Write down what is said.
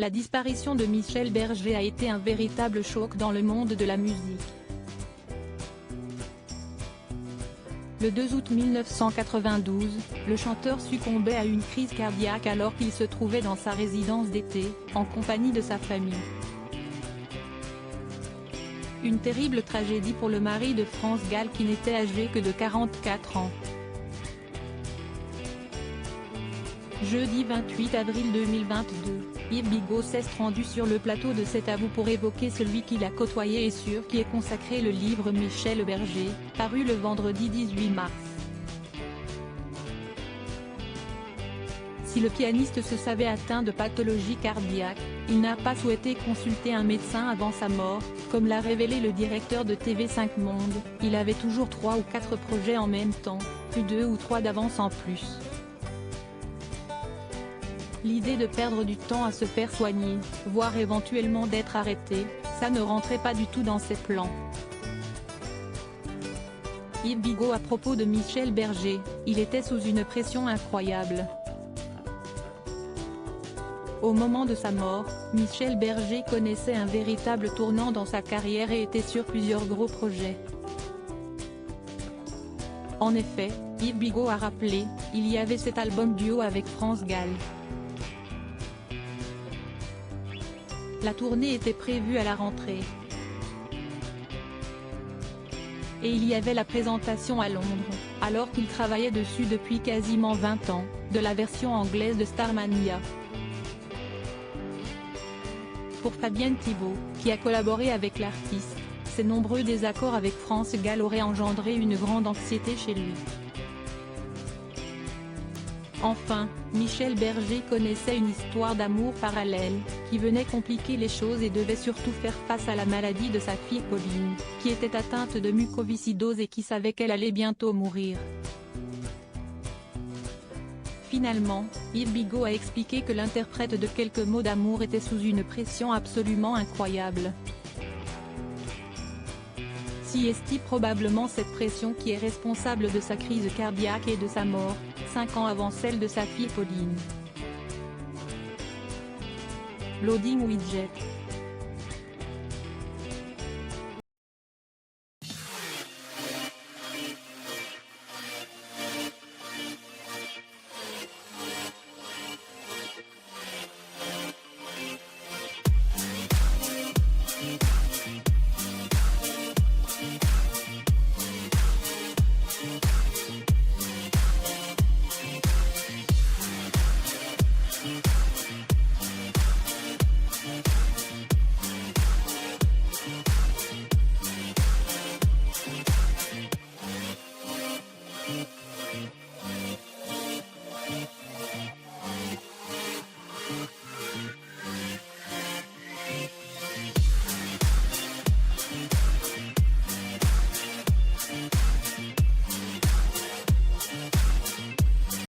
La disparition de Michel Berger a été un véritable choc dans le monde de la musique. Le 2 août 1992, le chanteur succombait à une crise cardiaque alors qu'il se trouvait dans sa résidence d'été, en compagnie de sa famille. Une terrible tragédie pour le mari de France Gall qui n'était âgé que de 44 ans. Jeudi 28 avril 2022, Yves Bigot s'est rendu sur le plateau de C'est à vous pour évoquer celui qu'il a côtoyé et sur qui est consacré le livre Michel Berger, paru le vendredi 18 mars. Si le pianiste se savait atteint de pathologie cardiaque, il n'a pas souhaité consulter un médecin avant sa mort, comme l'a révélé le directeur de TV5 Monde. Il avait toujours 3 ou 4 projets en même temps, plus 2 ou 3 d'avance en plus. L'idée de perdre du temps à se faire soigner, voire éventuellement d'être arrêté, ça ne rentrait pas du tout dans ses plans. Yves Bigot à propos de Michel Berger, il était sous une pression incroyable. Au moment de sa mort, Michel Berger connaissait un véritable tournant dans sa carrière et était sur plusieurs gros projets. En effet, Yves Bigot a rappelé, il y avait cet album duo avec France Gall. La tournée était prévue à la rentrée. Et il y avait la présentation à Londres, alors qu'il travaillait dessus depuis quasiment 20 ans, de la version anglaise de Starmania. Pour Fabienne Thibault, qui a collaboré avec l'artiste, ses nombreux désaccords avec France Gall auraient engendré une grande anxiété chez lui. Enfin, Michel Berger connaissait une histoire d'amour parallèle, qui venait compliquer les choses et devait surtout faire face à la maladie de sa fille Pauline, qui était atteinte de mucoviscidose et qui savait qu'elle allait bientôt mourir. Finalement, Yves Bigot a expliqué que l'interprète de Quelques mots d'amour était sous une pression absolument incroyable. Si est probablement cette pression qui est responsable de sa crise cardiaque et de sa mort, 5 ans avant celle de sa fille Pauline. Loading widget.